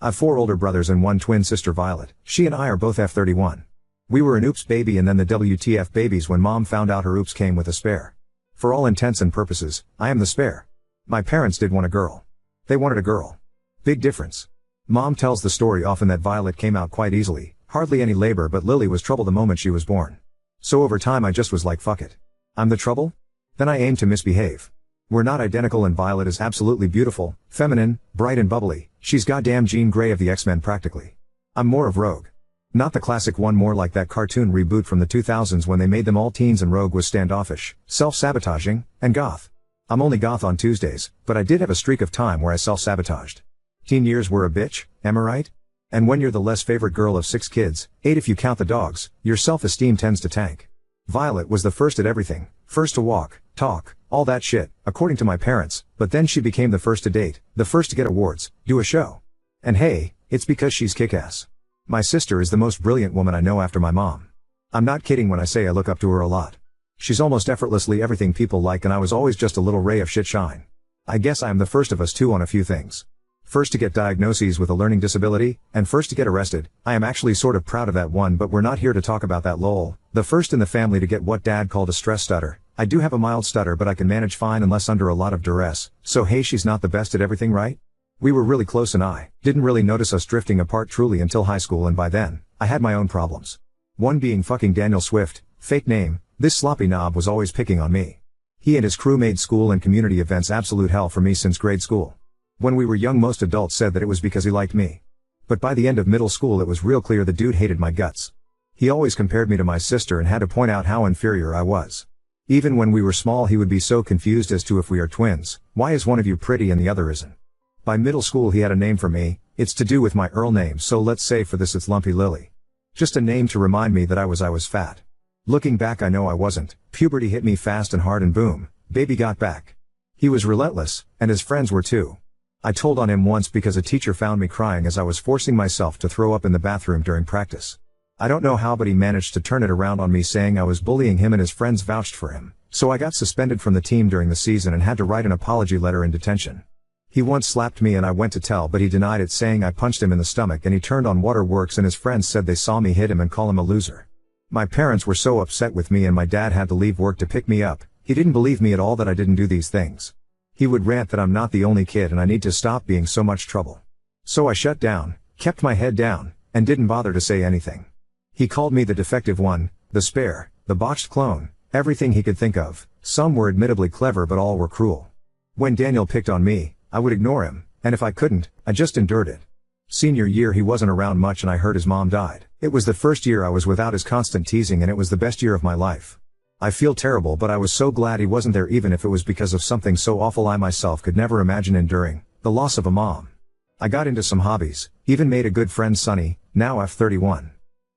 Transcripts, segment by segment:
I've 4 older brothers and 1 twin sister, Violet. She and I are both F31. We were an oops baby and then the WTF babies when mom found out her oops came with a spare. For all intents and purposes, I am the spare. My parents did want a girl. They wanted a girl. Big difference. Mom tells the story often that Violet came out quite easily, hardly any labor, but Lily was trouble the moment she was born. So over time I just was like, fuck it. I'm the trouble? Then I aimed to misbehave. We're not identical and Violet is absolutely beautiful, feminine, bright and bubbly. She's goddamn Jean Grey of the X-Men practically. I'm more of Rogue. Not the classic one, more like that cartoon reboot from the 2000s when they made them all teens and Rogue was standoffish, self-sabotaging, and goth. I'm only goth on Tuesdays, but I did have a streak of time where I self-sabotaged. Teen years were a bitch, am I right? And when you're the less favorite girl of 6 kids, 8 if you count the dogs, your self-esteem tends to tank. Violet was the first at everything, first to walk, talk, all that shit, according to my parents, but then she became the first to date, the first to get awards, do a show. And hey, it's because she's kick-ass. My sister is the most brilliant woman I know after my mom. I'm not kidding when I say I look up to her a lot. She's almost effortlessly everything people like and I was always just a little ray of shit shine. I guess I am the first of us too on a few things. First to get diagnoses with a learning disability, and first to get arrested. I am actually sort of proud of that one, but we're not here to talk about that, lol. The first in the family to get what dad called a stress stutter. I do have a mild stutter but I can manage fine unless under a lot of duress, so hey, she's not the best at everything, right? We were really close and I didn't really notice us drifting apart truly until high school, and by then, I had my own problems. One being fucking Daniel Swift, fake name. This sloppy knob was always picking on me. He and his crew made school and community events absolute hell for me since grade school. When we were young most adults said that it was because he liked me. But by the end of middle school it was real clear the dude hated my guts. He always compared me to my sister and had to point out how inferior I was. Even when we were small he would be so confused as to if we are twins, why is one of you pretty and the other isn't? By middle school he had a name for me, it's to do with my Earl name, so let's say for this it's Lumpy Lily. Just a name to remind me that I was fat. Looking back I know I wasn't. Puberty hit me fast and hard and boom, baby got back. He was relentless, and his friends were too. I told on him once because a teacher found me crying as I was forcing myself to throw up in the bathroom during practice. I don't know how but he managed to turn it around on me saying I was bullying him and his friends vouched for him, so I got suspended from the team during the season and had to write an apology letter in detention. He once slapped me and I went to tell but he denied it saying I punched him in the stomach and he turned on Waterworks and his friends said they saw me hit him and call him a loser. My parents were so upset with me and my dad had to leave work to pick me up. He didn't believe me at all that I didn't do these things. He would rant that I'm not the only kid and I need to stop being so much trouble. So I shut down, kept my head down, and didn't bother to say anything. He called me the defective one, the spare, the botched clone, everything he could think of. Some were admittedly clever but all were cruel. When Daniel picked on me, I would ignore him, and if I couldn't, I just endured it. Senior year he wasn't around much and I heard his mom died. It was the first year I was without his constant teasing and it was the best year of my life. I feel terrible but I was so glad he wasn't there even if it was because of something so awful I myself could never imagine enduring, the loss of a mom. I got into some hobbies, even made a good friend Sunny, now F31.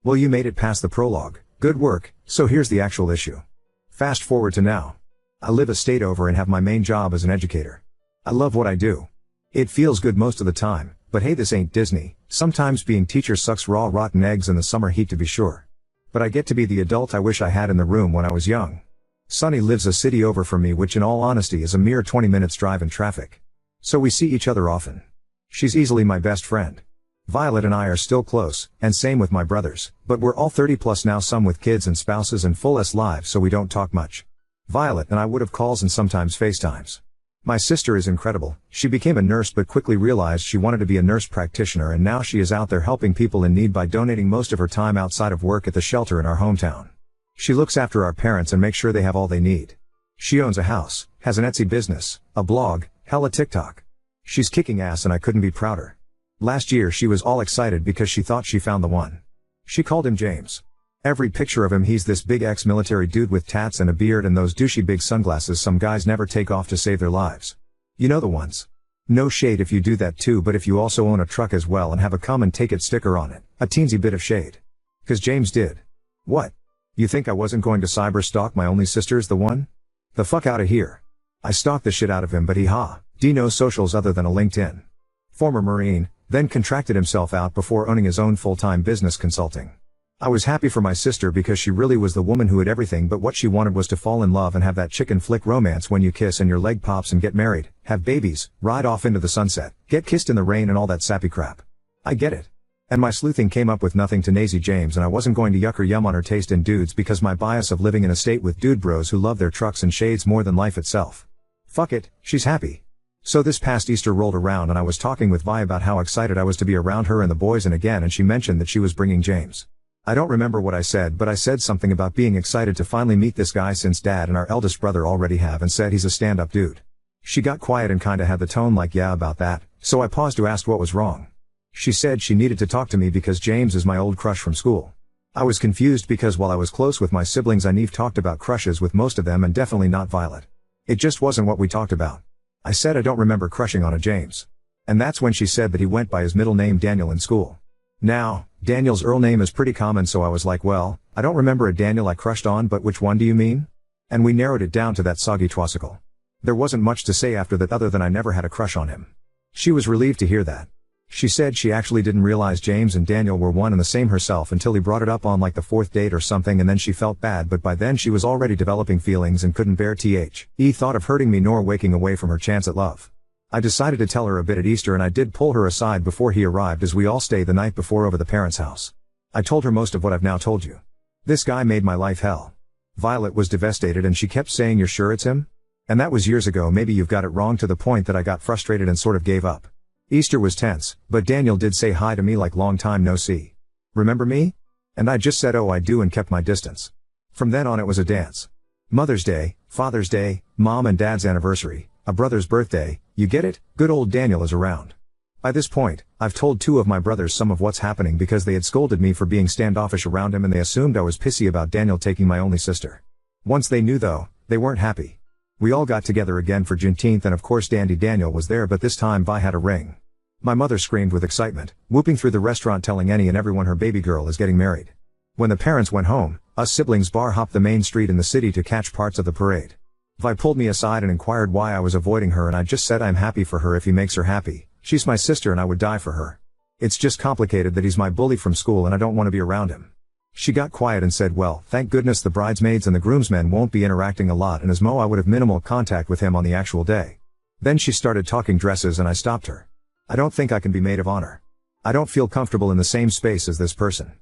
Well, you made it past the prologue, good work, so here's the actual issue. Fast forward to now. I live a state over and have my main job as an educator. I love what I do. It feels good most of the time, but hey, this ain't Disney. Sometimes being teacher sucks raw rotten eggs in the summer heat to be sure. But I get to be the adult I wish I had in the room when I was young. Sunny lives a city over from me which in all honesty is a mere 20 minutes drive in traffic. So we see each other often. She's easily my best friend. Violet and I are still close, and same with my brothers, but we're all 30 plus now, some with kids and spouses and full lives, so we don't talk much. Violet and I would have calls and sometimes FaceTimes. My sister is incredible. She became a nurse but quickly realized she wanted to be a nurse practitioner and now she is out there helping people in need by donating most of her time outside of work at the shelter in our hometown. She looks after our parents and makes sure they have all they need. She owns a house, has an Etsy business, a blog, hella TikTok. She's kicking ass and I couldn't be prouder. Last year she was all excited because she thought she found the one. She called him James. Every picture of him he's this big ex-military dude with tats and a beard and those douchey big sunglasses some guys never take off to save their lives. You know the ones. No shade if you do that too, but if you also own a truck as well and have a come and take it sticker on it, a teensy bit of shade. 'Cause James did. What? You think I wasn't going to cyber stalk my only sister's the one? The fuck outta here. I stalked the shit out of him but D no socials other than a LinkedIn. Former Marine, then contracted himself out before owning his own full-time business consulting. I was happy for my sister because she really was the woman who had everything but what she wanted was to fall in love and have that chicken flick romance when you kiss and your leg pops and get married, have babies, ride off into the sunset, get kissed in the rain and all that sappy crap. I get it. And my sleuthing came up with nothing to Nazy James, and I wasn't going to yuck her yum on her taste in dudes because my bias of living in a state with dude bros who love their trucks and shades more than life itself. Fuck it, she's happy. So this past Easter rolled around and I was talking with Vi about how excited I was to be around her and the boys, and she mentioned that she was bringing James. I don't remember what I said, but I said something about being excited to finally meet this guy since Dad and our eldest brother already have, and said he's a stand-up dude. She got quiet and kinda had the tone like yeah about that, so I paused to ask what was wrong. She said she needed to talk to me because James is my old crush from school. I was confused because while I was close with my siblings, I never talked about crushes with most of them, and definitely not Violet. It just wasn't what we talked about. I said I don't remember crushing on a James. And that's when she said that he went by his middle name Daniel in school. Now, Daniel's Earl name is pretty common, so I was like, well, I don't remember a Daniel I crushed on, but which one do you mean? And we narrowed it down to that soggy twasicle. There wasn't much to say after that other than I never had a crush on him. She was relieved to hear that. She said she actually didn't realize James and Daniel were one and the same herself until he brought it up on like the 4th date or something, and then she felt bad, but by then she was already developing feelings and couldn't bear thought of hurting me nor waking away from her chance at love. I decided to tell her a bit at Easter, and I did pull her aside before he arrived as we all stayed the night before over the parents' house. I told her most of what I've now told you. This guy made my life hell. Violet was devastated and she kept saying, "You're sure it's him?" And that was years ago. Maybe you've got it wrong, to the point that I got frustrated and sort of gave up. Easter was tense, but Daniel did say hi to me like long time no see. Remember me? And I just said oh I do and kept my distance. From then on it was a dance. Mother's Day, Father's Day, Mom and Dad's anniversary, a brother's birthday, you get it, good old Daniel is around. By this point, I've told 2 of my brothers some of what's happening because they had scolded me for being standoffish around him, and they assumed I was pissy about Daniel taking my only sister. Once they knew though, they weren't happy. We all got together again for Juneteenth, and of course Dandy Daniel was there, but this time Vi had a ring. My mother screamed with excitement, whooping through the restaurant telling any and everyone her baby girl is getting married. When the parents went home, us siblings bar hopped the main street in the city to catch parts of the parade. Vi pulled me aside and inquired why I was avoiding her, and I just said I'm happy for her if he makes her happy. She's my sister and I would die for her. It's just complicated that he's my bully from school and I don't want to be around him. She got quiet and said, well, thank goodness the bridesmaids and the groomsmen won't be interacting a lot, and as Mo I would have minimal contact with him on the actual day. Then she started talking dresses and I stopped her. I don't think I can be maid of honor. I don't feel comfortable in the same space as this person.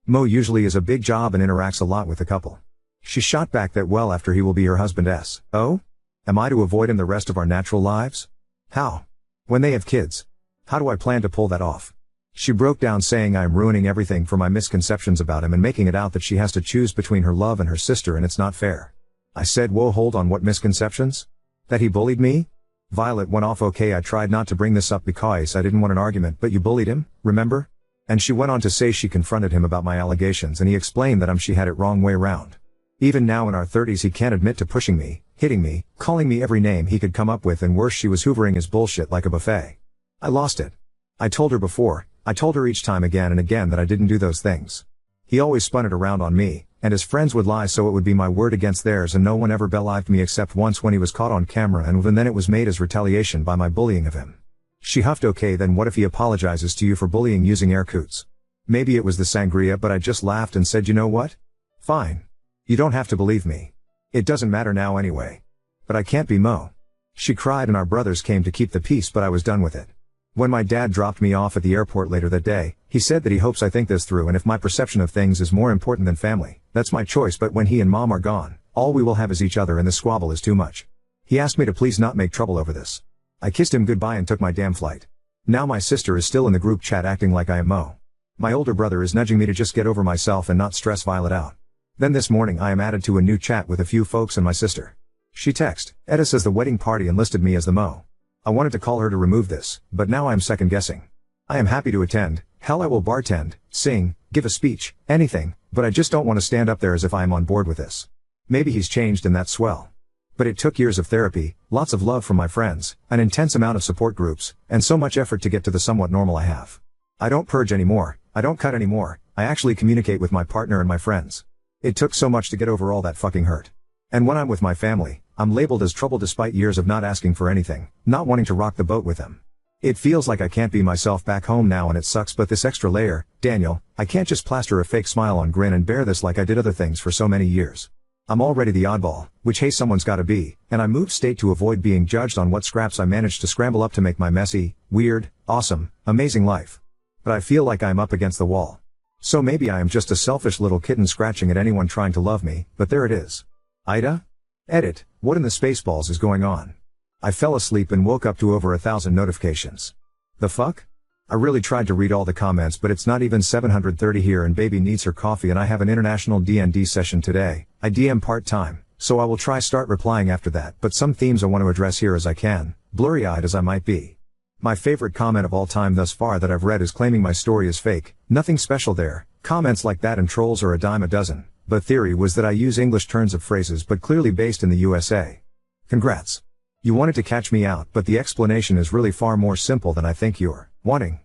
Mo usually is a big job and interacts a lot with the couple. She shot back that well after he will be her husband's. Oh? Am I to avoid him the rest of our natural lives? How? When they have kids? How do I plan to pull that off? She broke down saying I am ruining everything for my misconceptions about him and making it out that she has to choose between her love and her sister and it's not fair. I said, whoa, hold on, what misconceptions? That he bullied me? Violet went off. Okay, I tried not to bring this up because I didn't want an argument, but you bullied him, remember? And she went on to say she confronted him about my allegations and he explained that she had it wrong way round. Even now in our 30s he can't admit to pushing me, hitting me, calling me every name he could come up with, and worse, she was hoovering his bullshit like a buffet. I lost it. I told her before, I told her each time again and again that I didn't do those things. He always spun it around on me, and his friends would lie so it would be my word against theirs, and no one ever believed me except once when he was caught on camera, and even then it was made as retaliation by my bullying of him. She huffed, okay, then what if he apologizes to you for bullying, using air quotes? Maybe it was the sangria, but I just laughed and said, you know what? Fine. You don't have to believe me. It doesn't matter now anyway. But I can't be Mo. She cried and our brothers came to keep the peace, but I was done with it. When my dad dropped me off at the airport later that day, he said that he hopes I think this through, and if my perception of things is more important than family, that's my choice, but when he and Mom are gone, all we will have is each other and the squabble is too much. He asked me to please not make trouble over this. I kissed him goodbye and took my damn flight. Now my sister is still in the group chat acting like I am Mo. My older brother is nudging me to just get over myself and not stress Violet out. Then this morning I am added to a new chat with a few folks and my sister. She texted, Etta says the wedding party and listed me as the Mo. I wanted to call her to remove this, but now I am second guessing. I am happy to attend, hell I will bartend, sing, give a speech, anything, but I just don't want to stand up there as if I am on board with this. Maybe he's changed and that's swell. But it took years of therapy, lots of love from my friends, an intense amount of support groups, and so much effort to get to the somewhat normal I have. I don't purge anymore, I don't cut anymore, I actually communicate with my partner and my friends. It took so much to get over all that fucking hurt. And when I'm with my family, I'm labeled as trouble despite years of not asking for anything, not wanting to rock the boat with them. It feels like I can't be myself back home now and it sucks, but this extra layer, Daniel, I can't just plaster a fake smile on grin and bear this like I did other things for so many years. I'm already the oddball, which hey someone's gotta be, and I moved state to avoid being judged on what scraps I managed to scramble up to make my messy, weird, awesome, amazing life. But I feel like I'm up against the wall. So maybe I am just a selfish little kitten scratching at anyone trying to love me, but there it is. Ida? Edit, what in the spaceballs is going on? I fell asleep and woke up to over 1,000 notifications. The fuck? I really tried to read all the comments, but it's not even 730 here and baby needs her coffee and I have an international D&D session today. I DM part-time, so I will try start replying after that, but some themes I want to address here as I can, blurry-eyed as I might be. My favorite comment of all time thus far that I've read is claiming my story is fake. Nothing special there. Comments like that and trolls are a dime a dozen. But theory was that I use English turns of phrases but clearly based in the USA. Congrats. You wanted to catch me out, but the explanation is really far more simple than I think you're wanting.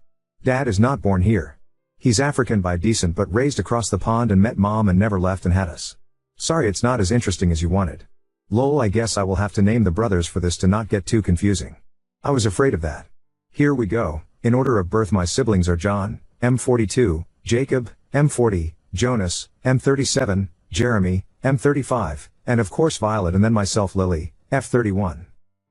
Dad is not born here. He's African by descent but raised across the pond and met mom and never left and had us. Sorry it's not as interesting as you wanted. Lol, I guess I will have to name the brothers for this to not get too confusing. I was afraid of that. Here we go. In order of birth my siblings are John, M42, Jacob, M40, Jonas, M37, Jeremy, M35, and of course Violet and then myself Lily, F31.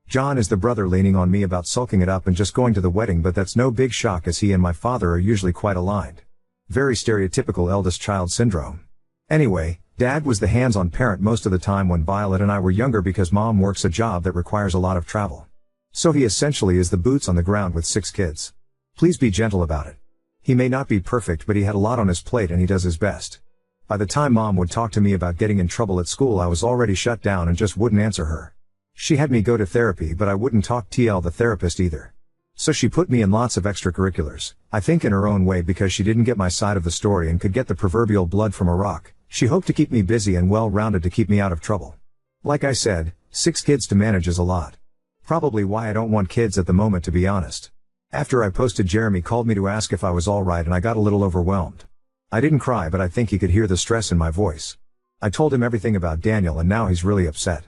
John is the brother leaning on me about sulking it up and just going to the wedding, but that's no big shock as he and my father are usually quite aligned. Very stereotypical eldest child syndrome. Anyway, Dad was the hands-on parent most of the time when Violet and I were younger because Mom works a job that requires a lot of travel. So he essentially is the boots on the ground with 6 kids. Please be gentle about it. He may not be perfect but he had a lot on his plate and he does his best. By the time Mom would talk to me about getting in trouble at school I was already shut down and just wouldn't answer her. She had me go to therapy but I wouldn't talk TL the therapist either. So she put me in lots of extracurriculars, I think in her own way because she didn't get my side of the story and could get the proverbial blood from a rock. She hoped to keep me busy and well-rounded to keep me out of trouble. Like I said, 6 kids to manage is a lot. Probably why I don't want kids at the moment to be honest. After I posted Jeremy called me to ask if I was alright and I got a little overwhelmed. I didn't cry but I think he could hear the stress in my voice. I told him everything about Daniel and now he's really upset.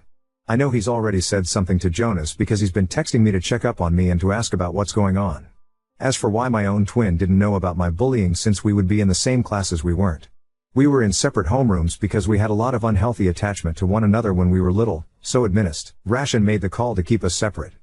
I know he's already said something to Jonas because he's been texting me to check up on me and to ask about what's going on. As for why my own twin didn't know about my bullying since we would be in the same classes we weren't. We were in separate homerooms because we had a lot of unhealthy attachment to one another when we were little, so Ration made the call to keep us separate.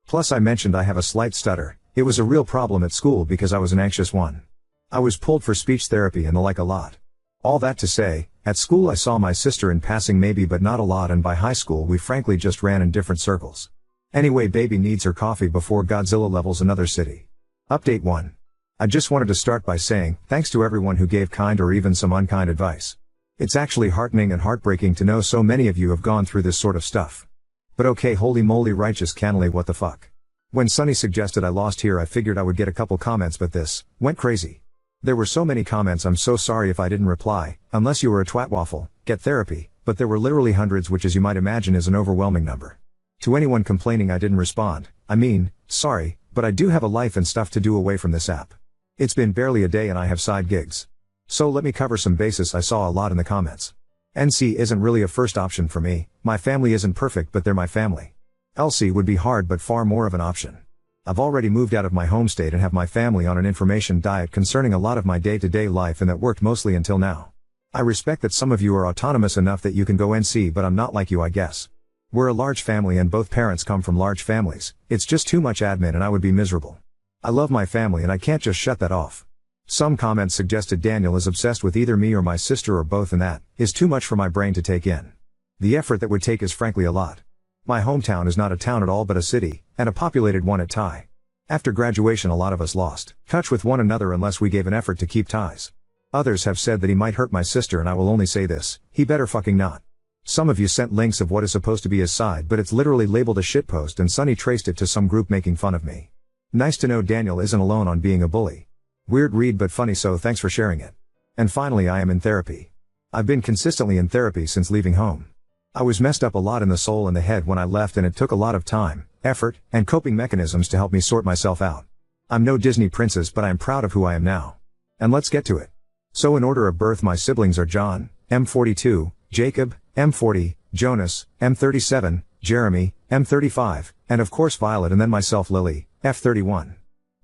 Plus I mentioned I have a slight stutter. It was a real problem at school because I was an anxious one. I was pulled for speech therapy and the like a lot. All that to say, at school I saw my sister in passing maybe but not a lot and by high school we frankly just ran in different circles. Anyway baby needs her coffee before Godzilla levels another city. Update 1. I just wanted to start by saying, thanks to everyone who gave kind or even some unkind advice. It's actually heartening and heartbreaking to know so many of you have gone through this sort of stuff. But okay, holy moly righteous cannoli, what the fuck. When Sunny suggested I lost here I figured I would get a couple comments but this went crazy. There were so many comments, I'm so sorry if I didn't reply, unless you were a twatwaffle, get therapy, but there were literally hundreds which as you might imagine is an overwhelming number. To anyone complaining I didn't respond, I mean, sorry, but I do have a life and stuff to do away from this app. It's been barely a day and I have side gigs. So let me cover some bases I saw a lot in the comments. NC isn't really a first option for me, my family isn't perfect but they're my family. LC would be hard but far more of an option. I've already moved out of my home state and have my family on an information diet concerning a lot of my day-to-day life and that worked mostly until now. I respect that some of you are autonomous enough that you can go NC but I'm not like you I guess. We're a large family and both parents come from large families, it's just too much admin and I would be miserable. I love my family and I can't just shut that off. Some comments suggested Daniel is obsessed with either me or my sister or both and that is too much for my brain to take in. The effort that would take is frankly a lot. My hometown is not a town at all but a city, and a populated one at tie. After graduation a lot of us lost touch with one another unless we gave an effort to keep ties. Others have said that he might hurt my sister and I will only say this, he better fucking not. Some of you sent links of what is supposed to be his side but it's literally labeled a shitpost and Sunny traced it to some group making fun of me. Nice to know Daniel isn't alone on being a bully. Weird read but funny so thanks for sharing it. And finally I am in therapy. I've been consistently in therapy since leaving home. I was messed up a lot in the soul and the head when I left and it took a lot of time, effort, and coping mechanisms to help me sort myself out. I'm no Disney princess but I am proud of who I am now. And let's get to it. So in order of birth my siblings are John, M42, Jacob, M40, Jonas, M37, Jeremy, M35, and of course Violet and then myself Lily, F31.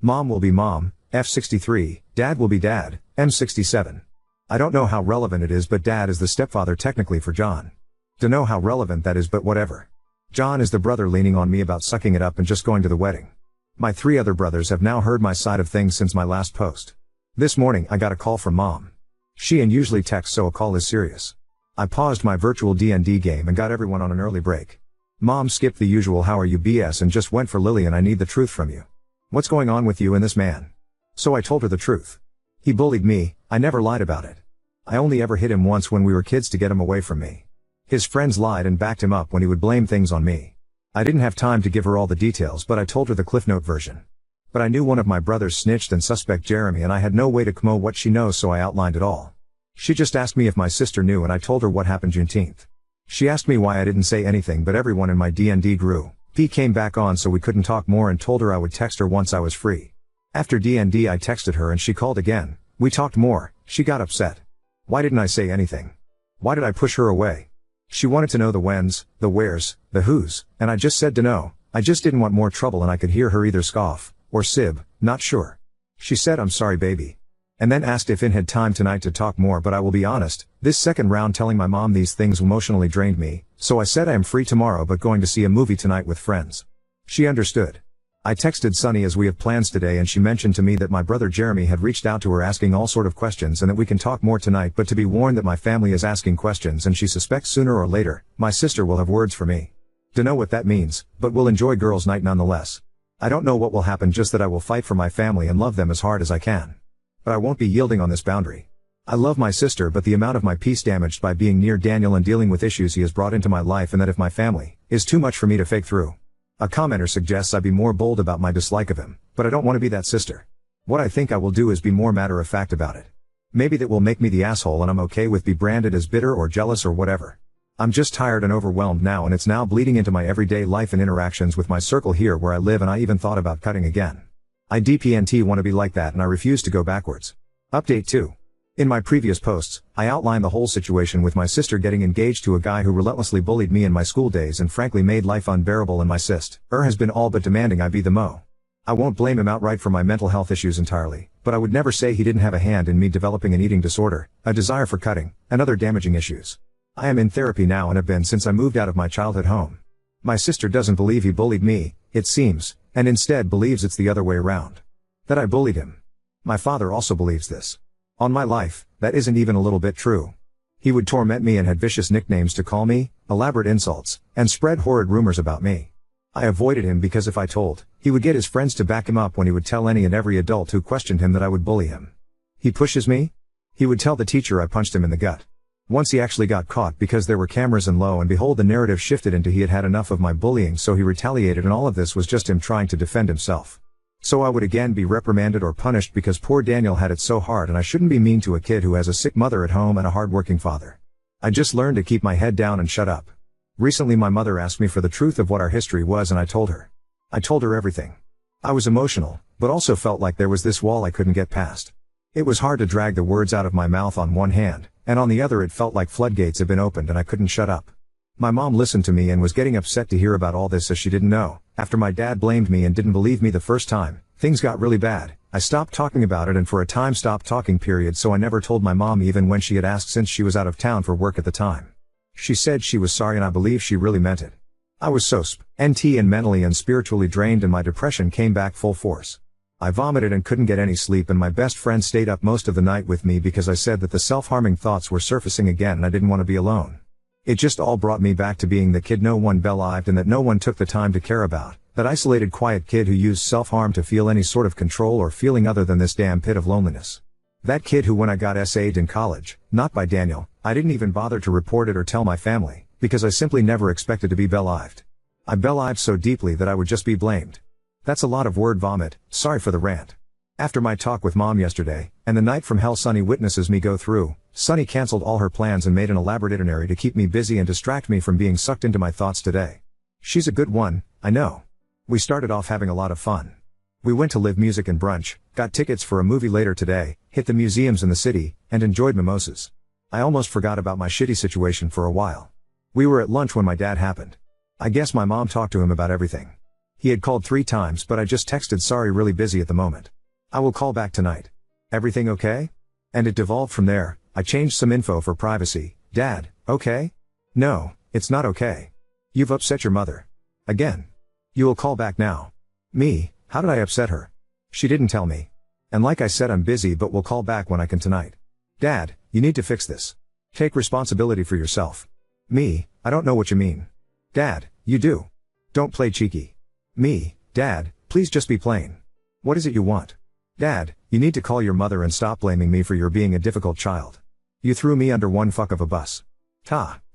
Mom will be Mom, F63, Dad will be Dad, M67. I don't know how relevant it is but Dad is the stepfather technically for John. Dunno how relevant that is but whatever. John is the brother leaning on me about sucking it up and just going to the wedding. My 3 other brothers have now heard my side of things since my last post. This morning I got a call from mom. She and usually texts, so a call is serious. I paused my virtual D&D game and got everyone on an early break. Mom skipped the usual how are you BS and just went for Lillian, I need the truth from you. What's going on with you and this man? So I told her the truth. He bullied me, I never lied about it. I only ever hit him once when we were kids to get him away from me. His friends lied and backed him up when he would blame things on me. I didn't have time to give her all the details, but I told her the Cliff Note version. But I knew one of my brothers snitched and suspect Jeremy, and I had no way to know what she knows, so I outlined it all. She just asked me if my sister knew, and I told her what happened Juneteenth. She asked me why I didn't say anything, but everyone in my D&D group came back on, so we couldn't talk more, and told her I would text her once I was free. After D&D I texted her and she called again. We talked more. She got upset. Why didn't I say anything? Why did I push her away? She wanted to know the whens, the wheres, the whos, and I just said to no. I just didn't want more trouble, and I could hear her either scoff or sib, not sure. She said I'm sorry baby. And then asked if I had time tonight to talk more, but I will be honest, this second round telling my mom these things emotionally drained me, so I said I am free tomorrow but going to see a movie tonight with friends. She understood. I texted Sunny as we have plans today, and she mentioned to me that my brother Jeremy had reached out to her asking all sort of questions and that we can talk more tonight, but to be warned that my family is asking questions and she suspects sooner or later, my sister will have words for me. Dunno what that means, but we'll enjoy girls' night nonetheless. I don't know what will happen, just that I will fight for my family and love them as hard as I can. But I won't be yielding on this boundary. I love my sister, but the amount of my peace damaged by being near Daniel and dealing with issues he has brought into my life, and that if my family is too much for me to fake through. A commenter suggests I be more bold about my dislike of him, but I don't want to be that sister. What I think I will do is be more matter of fact about it. Maybe that will make me the asshole, and I'm okay with be branded as bitter or jealous or whatever. I'm just tired and overwhelmed now, and it's now bleeding into my everyday life and interactions with my circle here where I live, and I even thought about cutting again. I DPNT want to be like that, and I refuse to go backwards. Update 2. In my previous posts, I outlined the whole situation with my sister getting engaged to a guy who relentlessly bullied me in my school days and frankly made life unbearable, and my sister has been all but demanding I be the mo. I won't blame him outright for my mental health issues entirely, but I would never say he didn't have a hand in me developing an eating disorder, a desire for cutting, and other damaging issues. I am in therapy now and have been since I moved out of my childhood home. My sister doesn't believe he bullied me, it seems, and instead believes it's the other way around. That I bullied him. My father also believes this. On my life, that isn't even a little bit true. He would torment me and had vicious nicknames to call me, elaborate insults, and spread horrid rumors about me. I avoided him because if I told, he would get his friends to back him up when he would tell any and every adult who questioned him that I would bully him. He pushes me? He would tell the teacher I punched him in the gut. Once he actually got caught because there were cameras, and lo and behold the narrative shifted into he had had enough of my bullying, so he retaliated, and all of this was just him trying to defend himself. So I would again be reprimanded or punished because poor Daniel had it so hard, and I shouldn't be mean to a kid who has a sick mother at home and a hard-working father. I just learned to keep my head down and shut up. Recently my mother asked me for the truth of what our history was, and I told her. I told her everything. I was emotional, but also felt like there was this wall I couldn't get past. It was hard to drag the words out of my mouth on one hand, and on the other it felt like floodgates had been opened and I couldn't shut up. My mom listened to me and was getting upset to hear about all this, as she didn't know. After my dad blamed me and didn't believe me the first time, things got really bad. I stopped talking about it and for a time stopped talking period, so I never told my mom even when she had asked, since she was out of town for work at the time. She said she was sorry and I believe she really meant it. I was so NT and mentally and spiritually drained, and my depression came back full force. I vomited and couldn't get any sleep, and my best friend stayed up most of the night with me because I said that the self-harming thoughts were surfacing again and I didn't want to be alone. It just all brought me back to being the kid no one believed and that no one took the time to care about, that isolated quiet kid who used self-harm to feel any sort of control or feeling other than this damn pit of loneliness. That kid who, when I got SA'd in college, not by Daniel, I didn't even bother to report it or tell my family, because I simply never expected to be believed. I believed so deeply that I would just be blamed. That's a lot of word vomit, sorry for the rant. After my talk with mom yesterday, and the night from hell Sunny witnesses me go through, Sunny cancelled all her plans and made an elaborate itinerary to keep me busy and distract me from being sucked into my thoughts today. She's a good one, I know. We started off having a lot of fun. We went to live music and brunch, got tickets for a movie later today, hit the museums in the city, and enjoyed mimosas. I almost forgot about my shitty situation for a while. We were at lunch when my dad happened. I guess my mom talked to him about everything. He had called 3 times, but I just texted sorry, really busy at the moment. I will call back tonight. Everything okay? And it devolved from there. I changed some info for privacy. Dad, okay? No, it's not okay. You've upset your mother. Again. You will call back now. Me, how did I upset her? She didn't tell me. And like I said, I'm busy, but we'll call back when I can tonight. Dad, you need to fix this. Take responsibility for yourself. Me, I don't know what you mean. Dad, you do. Don't play cheeky. Me, Dad, please just be plain. What is it you want? Dad, you need to call your mother and stop blaming me for your being a difficult child. You threw me under one fuck of a bus.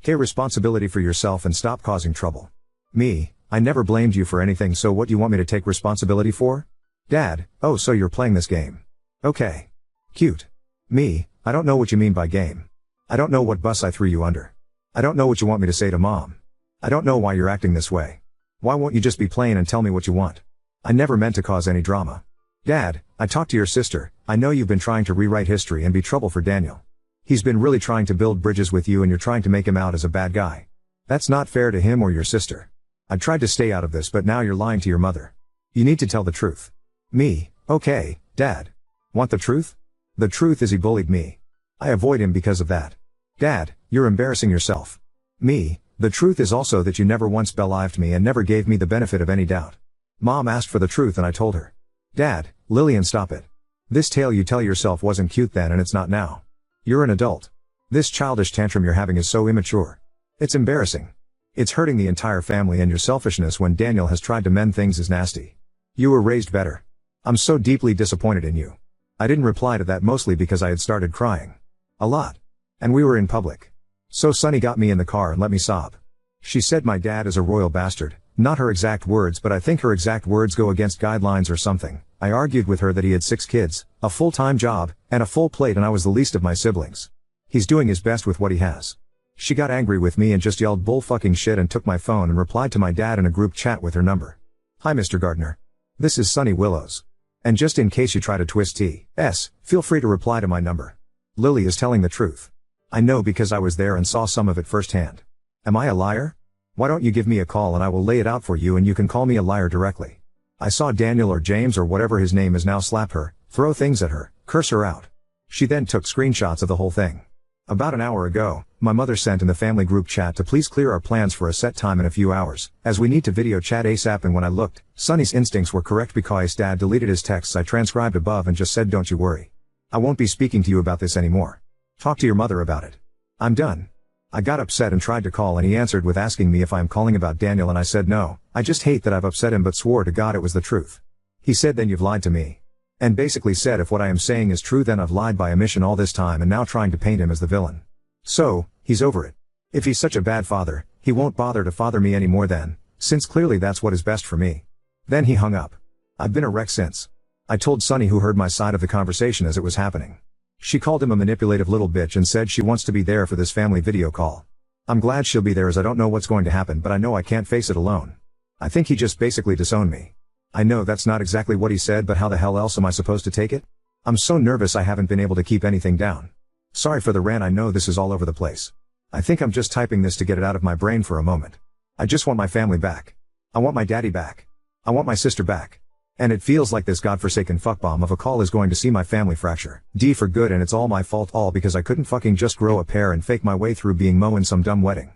Take responsibility for yourself and stop causing trouble. Me, I never blamed you for anything, so what do you want me to take responsibility for? Dad, oh, so you're playing this game. Okay. Cute. Me, I don't know what you mean by game. I don't know what bus I threw you under. I don't know what you want me to say to Mom. I don't know why you're acting this way. Why won't you just be plain and tell me what you want? I never meant to cause any drama. Dad, I talked to your sister. I know you've been trying to rewrite history and be trouble for Daniel. He's been really trying to build bridges with you and you're trying to make him out as a bad guy. That's not fair to him or your sister. I tried to stay out of this, but now you're lying to your mother. You need to tell the truth. Me, okay, Dad. Want the truth? The truth is he bullied me. I avoid him because of that. Dad, you're embarrassing yourself. Me, the truth is also that you never once believed me and never gave me the benefit of any doubt. Mom asked for the truth and I told her. Dad, Lillian, stop it. This tale you tell yourself wasn't cute then and it's not now. You're an adult. This childish tantrum you're having is so immature. It's embarrassing. It's hurting the entire family, and your selfishness when Daniel has tried to mend things is nasty. You were raised better. I'm so deeply disappointed in you. I didn't reply to that mostly because I had started crying. A lot. And we were in public. So Sunny got me in the car and let me sob. She said my dad is a royal bastard. Not her exact words, but I think her exact words go against guidelines or something. I argued with her that he had 6 kids, a full-time job, and a full plate, and I was the least of my siblings. He's doing his best with what he has. She got angry with me and just yelled bull fucking shit and took my phone and replied to my dad in a group chat with her number. Hi Mr. Gardner. This is Sunny Willows. And just in case you try to twist T.S., feel free to reply to my number. Lily is telling the truth. I know because I was there and saw some of it firsthand. Am I a liar? Why don't you give me a call and I will lay it out for you and you can call me a liar directly. I saw Daniel or James or whatever his name is now slap her, throw things at her, curse her out. She then took screenshots of the whole thing. About an hour ago, my mother sent in the family group chat to please clear our plans for a set time in a few hours, as we need to video chat ASAP, and when I looked, Sunny's instincts were correct because Dad deleted his texts I transcribed above and just said don't you worry. I won't be speaking to you about this anymore. Talk to your mother about it. I'm done. I got upset and tried to call and he answered with asking me if I'm calling about Daniel and I said no, I just hate that I've upset him but swore to God it was the truth. He said then you've lied to me. And basically said if what I am saying is true then I've lied by omission all this time and now trying to paint him as the villain. So, he's over it. If he's such a bad father, he won't bother to father me anymore then, since clearly that's what is best for me. Then he hung up. I've been a wreck since. I told Sunny, who heard my side of the conversation as it was happening. She called him a manipulative little bitch and said she wants to be there for this family video call. I'm glad she'll be there as I don't know what's going to happen but I know I can't face it alone. I think he just basically disowned me. I know that's not exactly what he said but how the hell else am I supposed to take it? I'm so nervous I haven't been able to keep anything down. Sorry for the rant, I know this is all over the place. I think I'm just typing this to get it out of my brain for a moment. I just want my family back. I want my daddy back. I want my sister back. And it feels like this godforsaken fuckbomb of a call is going to see my family fracture. D for good, and it's all my fault, all because I couldn't fucking just grow a pair and fake my way through being Mo in some dumb wedding.